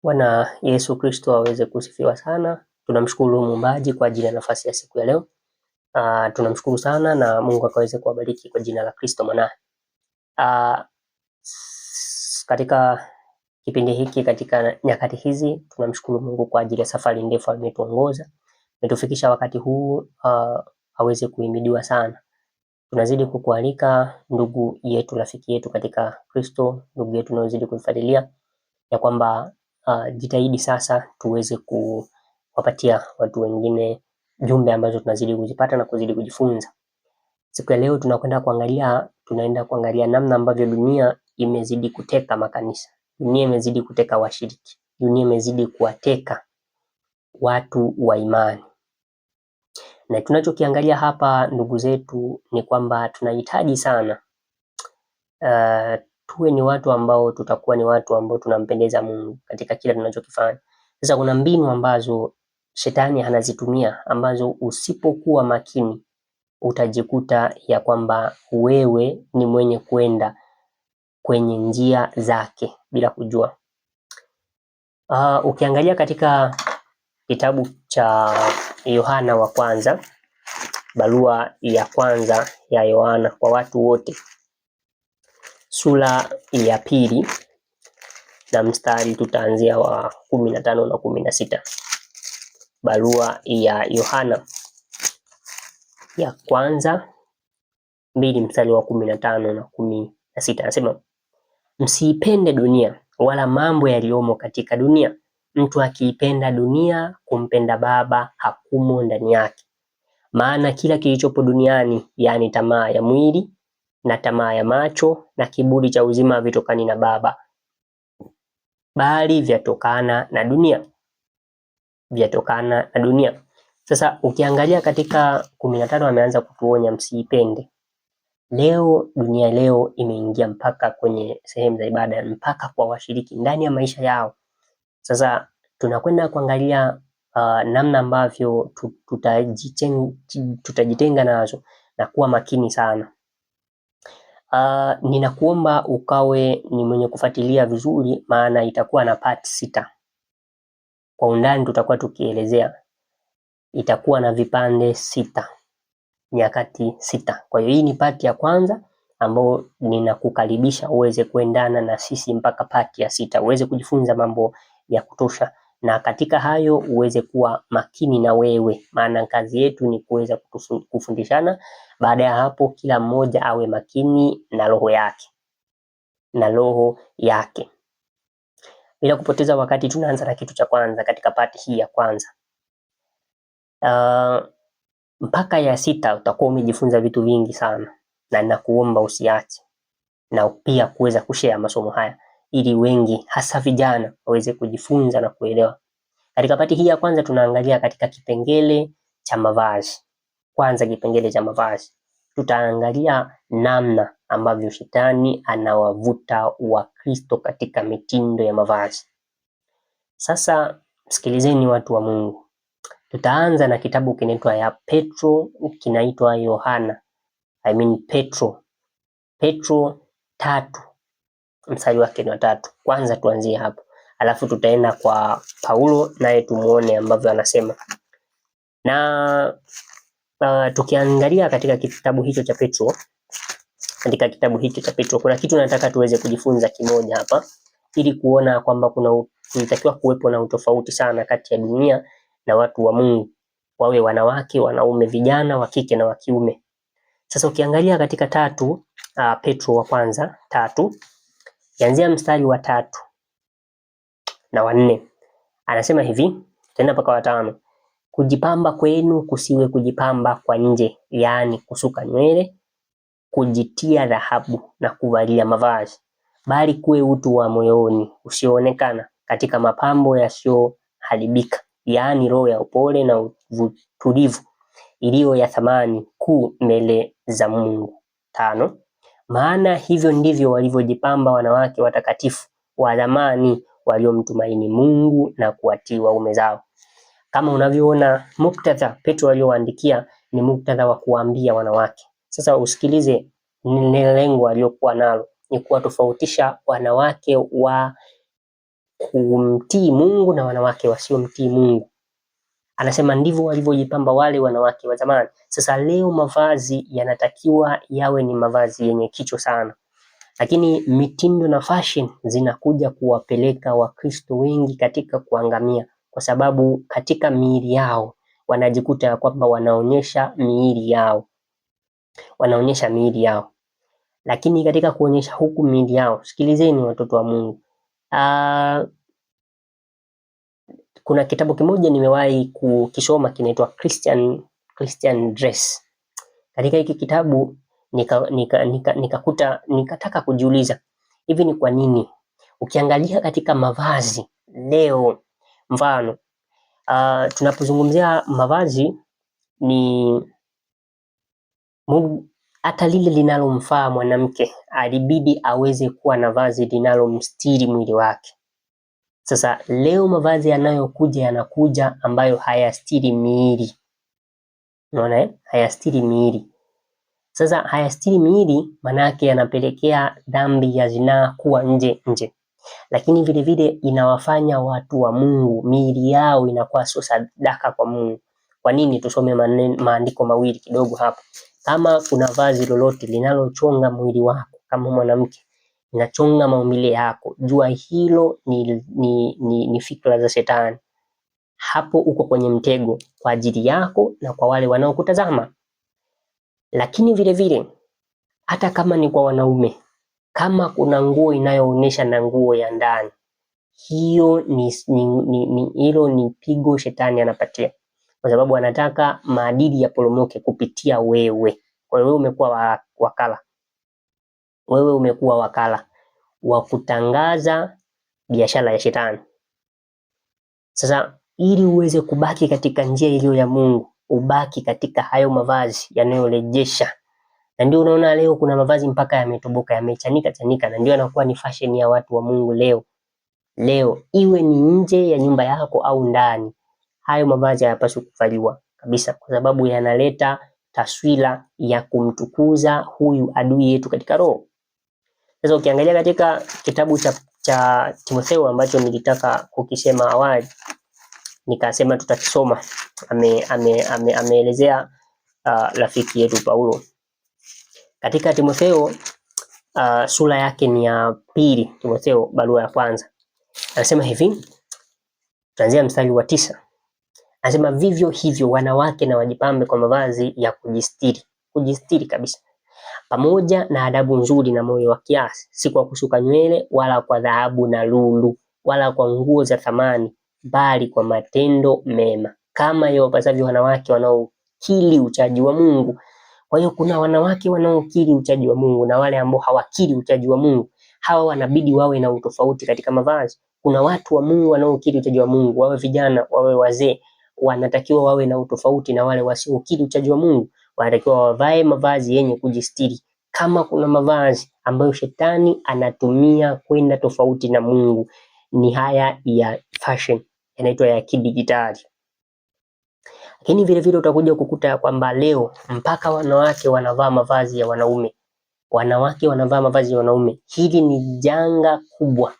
Bwana Yesu Kristo aweze kusifiwa sana. Tunamshukuru Muumbaji kwa ajili ya nafasi ya siku ya leo. Tunamshukuru sana na Mungu akaweze kuwabariki kwa jina la Kristo mwanae. Katika kipindi hiki, katika nyakati hizi, tunamshukuru Mungu kwa ajili ya safari ndefu ametuongoza. Ametufikisha wakati huu, aweze kuhimidiwa sana. Tunazidi kukualika ndugu yetu, rafiki yetu katika Kristo, ndugu yetu unazidi kufuatilia ya kwamba jitahidi sasa tuweze kuwapatia watu wengine jumbe ambazo tunazidi kuzipata na kuzidi kujifunza. Siku ya leo tunaenda kuangalia namna ambavyo dunia imezidi kuteka makanisa. Dunia imezidi kuteka washiriki. Dunia imezidi kuwateka watu wa imani. Na tunachokiangalia hapa ndugu zetu ni kwamba tunahitaji sana tuwe ni watu ambao tutakuwa ni watu ambao tunampendeza Mungu katika kila tunachokifanya. Sasa kuna mbinu ambazo shetani anazitumia ambazo usipokuwa makini utajikuta ya kwamba wewe ni mwenye kwenda kwenye njia zake bila kujua. Ukiangalia katika kitabu cha Yohana wa kwanza, barua ya kwanza ya Yohana kwa watu wote, sura ya pili na mstari tutaanzia wa 15 na 16. Barua ya Yohana ya kwanza 2 mstari wa 15 na 16 anasema, msiipende dunia wala mambo yaliyomo katika dunia. Mtu akiipenda dunia, kumpenda Baba hakumo ndani yake. Maana kila kilichopo duniani, yaani tamaa ya mwili na tamaa ya macho na kiburi cha uzima, havitokani na Baba, bali vyatokana na dunia. Vyatokana na dunia. Sasa ukiangalia katika 15 ameanza kutuonya msiipende. Leo dunia leo imeingia mpaka kwenye sehemu za ibada, mpaka kwa washiriki ndani ya maisha yao. Sasa tunakwenda kuangalia namna ambavyo tutajitenga nazo na kuwa makini sana. Ninakuomba ukawe ni mwenye kufuatilia vizuri, maana itakuwa na part 6. Kwa undani tutakuwa tukielezea, itakuwa na vipande 6, nyakati 6. Kwa hiyo hii ni part ya kwanza ambayo ninakukaribisha uweze kuendana na sisi mpaka part ya 6, uweze kujifunza mambo ya kutosha, na katika hayo uweze kuwa makini na wewe, maana kazi yetu ni kuweza kufundishana. Baada ya hapo kila mmoja awe makini na roho yake. Bila kupoteza wakati tunaanza na kitu cha kwanza katika part hii ya kwanza. Mpaka ya 6 utakuwa umejifunza vitu vingi sana, na nakuomba usiache na pia kuweza kushare masomo haya ili wengi hasa vijana waweze kujifunza na kuelewa. Katika pati hii ya kwanza tunaangalia katika kipengele cha mavazi. Kwanza kipengele cha mavazi. Tutaangalia namna ambavyo shetani anawavuta Wakristo katika mitindo ya mavazi. Sasa msikilizeni watu wa Mungu. Tutaanza na kitabu kinaitwa ya Petro, kinaitwa Yohana. Petro 3 mstari wake ni 3. Kwanza tuanzie hapo. Alafu tutaenda kwa Paulo naye tumuone ambavyo anasema. Na tukiangalia katika kitabu hicho cha Petro, kuna kitu nataka tuweze kujifunza kimoja hapa, ili kuona kwamba kunatakiwa kuwepo na utofauti sana kati ya dunia na watu wa Mungu, wawe wanawake, wanaume, vijana wa kike na wa kiume. Sasa ukiangalia katika 3, Petro wa kwanza 3, kianzia mstari wa 3 na wa 4, anasema hivi, tena mpaka wa 5. Kujipamba kwenu kusiwe kujipamba kwa nje, yaani kusuka nywele, kujitia dhahabu na kuvalia mavazi, bali kuwe utu wa moyoni usioonekana katika mapambo yasiyoharibika, yaani roho ya upole na utulivu, iliyo ya thamani kuu mbele za Mungu. 5. Maana hivyo ndivyo walivyojipamba wanawake watakatifu wa zamani waliomtumaini Mungu na kuwatii waume zao. Kama unavyoona muktadha Petro alioandikia ni muktadha wa kuambia wanawake. Sasa usikilize lengo aliyokuwa nalo ni kuwatofautisha wanawake wa kumtii Mungu na wanawake wasiomtii Mungu. Anasema ndivyo walivyojipamba wale wanawake wa zamani. Sasa leo mavazi yanatakiwa yawe ni mavazi yenye kicho sana, lakini mitindo na fashion zinakuja kuwapeleka Wakristo wengi katika kuangamia, kwa sababu katika miili yao wanajikuta ya kwamba wanaonyesha miili yao, lakini katika kuonyesha huku miili yao, sikilizeni watoto wa Mungu, kuna kitabu kimoja nimewahi kukisoma kinaitwa Christian Dress. Katika hiki kitabu nikataka kujiuliza, hivi ni kwa nini ukiangalia katika mavazi leo, mfano tunapozungumzia mavazi ni hata lile linalomfaa mwanamke alibidi aweze kuwa na vazi linalomstiri mwili wake. Sasa leo mavazi yanakuja ambayo hayastiri miili. Unaona, hayastiri miili. Sasa hayastiri miili maana yake yanapelekea dhambi ya zinaa kuwa nje, lakini vile vile inawafanya watu wa Mungu miili yao inakuwa sio sadaka kwa Mungu. Kwa nini? Tusome maandiko mawili kidogo hapa. Kama kuna vazi lolote linalochonga mwili wako kama mwanamke, inachonga maumbile yako, jua hilo ni fikra za Shetani. Hapo uko kwenye mtego kwa ajili yako na kwa wale wanaokutazama. Lakini vile vile hata kama ni kwa wanaume, kama kuna nguo inayoonyesha na nguo ya ndani, hilo ni pigo Shetani anapatia, kwa sababu anataka maadili yaporomoke kupitia wewe. Kwa hiyo wewe umekuwa wakala. Wewe umekuwa wakala wa kutangaza biashara ya Shetani. Sasa ili uweze kubaki katika njia iliyo ya Mungu, ubaki katika hayo mavazi yanayorejesha. Na ndio unaona leo kuna mavazi mpaka yametoboka, yamechanika, na ndio yanakuwa ni fashion ya watu wa Mungu leo. Iwe ni nje ya nyumba yako au ndani, hayo mavazi hayapaswi kuvaliwa kabisa, kwa sababu yanaleta taswira ya kumtukuza huyu adui yetu katika roho. Sasa ukiangalia katika kitabu cha Timotheo ambacho nilitaka kukisema awali, nikasema tutakisoma, ameelezea rafiki yetu Paulo katika Timotheo sura yake ni ya 2, Timotheo barua ya kwanza. Anasema hivi, tuanzia mstari wa 9. Anasema vivyo hivyo wanawake na wajipambe kwa mavazi ya kujistiri kabisa, pamoja na adabu nzuri na moyo wa kiasi, si kwa kusuka nywele wala kwa dhahabu na lulu wala kwa nguo za thamani, bali kwa matendo mema, kama yawapasavyo wanawake wanaokiri uchaji wa Mungu. Kwa hiyo kuna wanawake wanaokiri uchaji wa Mungu na wale ambao hawakiri uchaji wa Mungu. Hawa wanabidi wawe na utofauti katika mavazi. Kuna watu wa Mungu wanaokiri uchaji wa Mungu, wawe vijana, wawe wazee, wanatakiwa wawe na utofauti na wale wasiokiri uchaji wa Mungu. Wanatakiwa wavae mavazi yenye kujistiri. Kama kuna mavazi ambayo Shetani anatumia kwenda tofauti na Mungu, ni haya ya fashion, yanaitwa ya kidijitali. Lakini vile vile utakuja kukuta kwamba leo mpaka wanawake wanavaa mavazi ya wanaume. Hili ni janga kubwa.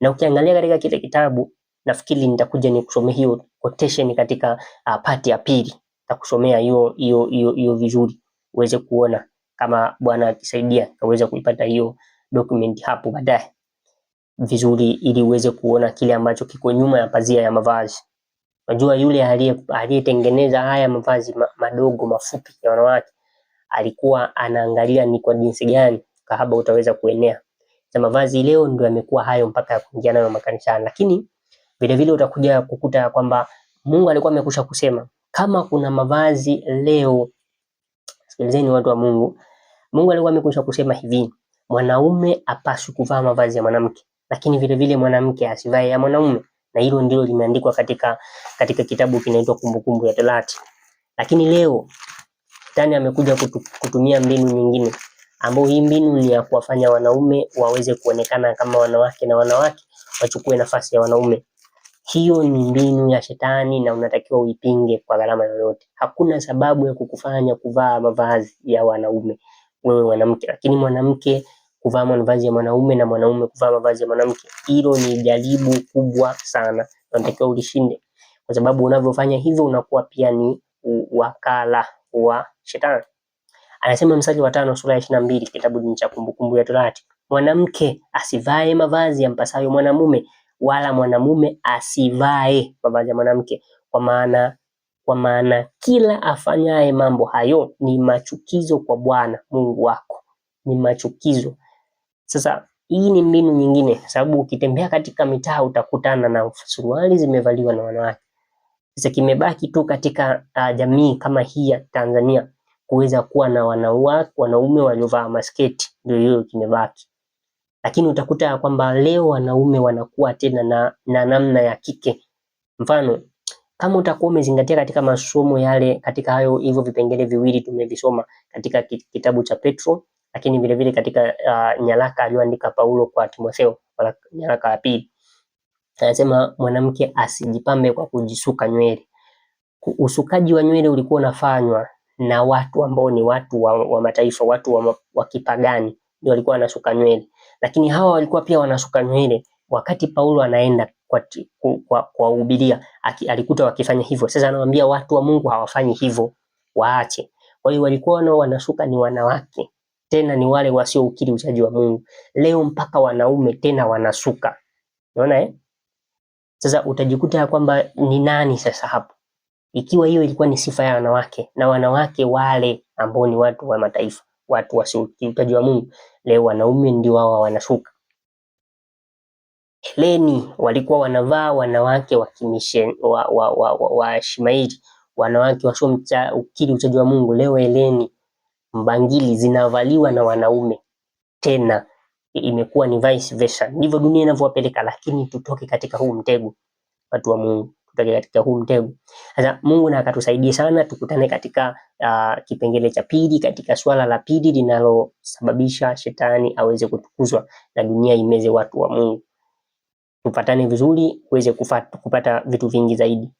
Na ukiangalia katika kile kitabu, nafikiri nitakuja nikusomea hiyo quotation katika part ya pili. Nitakusomea hiyo vizuri uweze kuona, kama Bwana akisaidia uweze kuipata hiyo document hapo baadaye vizuri, ili uweze kuona kile ambacho kiko nyuma ya pazia ya mavazi. Unajua yule aliyetengeneza haya mavazi madogo mafupi ya wanawake alikuwa anaangalia ni kwa jinsi gani kahaba utaweza kuenea. Na mavazi leo ndio yamekuwa hayo mpaka ya kuingia nayo makanisani. Lakini vile vile utakuja kukuta kwamba Mungu alikuwa amekusha kusema kama kuna mavazi leo, sikilizeni watu wa Mungu, Mungu alikuwa amekusha kusema hivi, mwanaume apaswi kuvaa mavazi ya mwanamke, lakini vile vile mwanamke asivae ya mwanaume. Na hilo ndilo limeandikwa katika kitabu kinaitwa Kumbukumbu ya Torati. Lakini leo Shetani amekuja kutumia mbinu nyingine, ambayo hii mbinu ni ya kuwafanya wanaume waweze kuonekana kama wanawake na wanawake wachukue nafasi ya wanaume. Hiyo ni mbinu ya Shetani na unatakiwa uipinge kwa gharama yoyote. Hakuna sababu ya kukufanya kuvaa mavazi ya wanaume wewe mwanamke, lakini mwanamke kuvaa mavazi ya mwanaume na mwanaume kuvaa mavazi ya mwanamke. Hilo ni jaribu kubwa sana, unatakiwa ulishinde, kwa sababu unavyofanya hivyo unakuwa pia ni wakala wa shetani. Anasema mstari wa 5 sura ya 22 kitabu cha Kumbukumbu la Torati, mwanamke asivae mavazi yampasayo mwanamume, wala mwanamume asivae mavazi ya mwanamke, kwa maana kila afanyaye mambo hayo ni machukizo kwa Bwana Mungu wako, ni machukizo. Sasa hii ni mbinu nyingine, sababu ukitembea katika mitaa utakutana na suruali zimevaliwa na wanawake. Sasa kimebaki tu katika jamii kama hii ya Tanzania kuweza kuwa na wanaume waliovaa masketi, ndio hiyo kimebaki. Lakini utakuta kwamba leo wanaume wanakuwa tena na namna ya kike. Mfano, kama utakuwa umezingatia katika masomo yale, katika hayo hivyo vipengele viwili tumevisoma katika kitabu cha Petro, lakini vile vile katika nyaraka aliyoandika Paulo kwa Timotheo, nyaraka ya pili, anasema mwanamke asijipambe kwa kujisuka nywele. Usukaji wa nywele ulikuwa unafanywa na watu ambao ni watu wa mataifa, watu wa kipagani ndio walikuwa wanasuka nywele, lakini hawa walikuwa pia wanasuka nywele. Wakati Paulo anaenda kwa uhubiria alikuta wakifanya hivyo. Sasa anawaambia watu wa Mungu hawafanyi hivyo, waache. Kwa hiyo walikuwa nao wanasuka ni wanawake, tena ni wale wasioukiri uchaji wa Mungu. Leo mpaka wanaume tena wanasuka, unaona Sasa utajikuta kwamba ni nani sasa hapo, ikiwa hiyo ilikuwa ni sifa ya wanawake, na wanawake wale ambao ni watu wa mataifa, watu wasioukiri uchaji wa Mungu, leo wanaume ndio wao wanasuka. Heleni walikuwa wanavaa wanawake wa kimisheni wa Shimaili, wanawake wasioukiri uchaji wa Mungu. Leo heleni, mbangili zinavaliwa na wanaume, tena imekuwa ni vice versa. Ndivyo dunia inavyowapeleka, lakini tutoke katika huu mtego, watu wa Mungu, tutoke katika huu mtego. Sasa Mungu na akatusaidia sana, tukutane katika kipengele cha pili, katika swala la pili linalosababisha shetani aweze kutukuzwa na dunia imeze watu wa Mungu. Tupatane vizuri uweze kupata vitu vingi zaidi.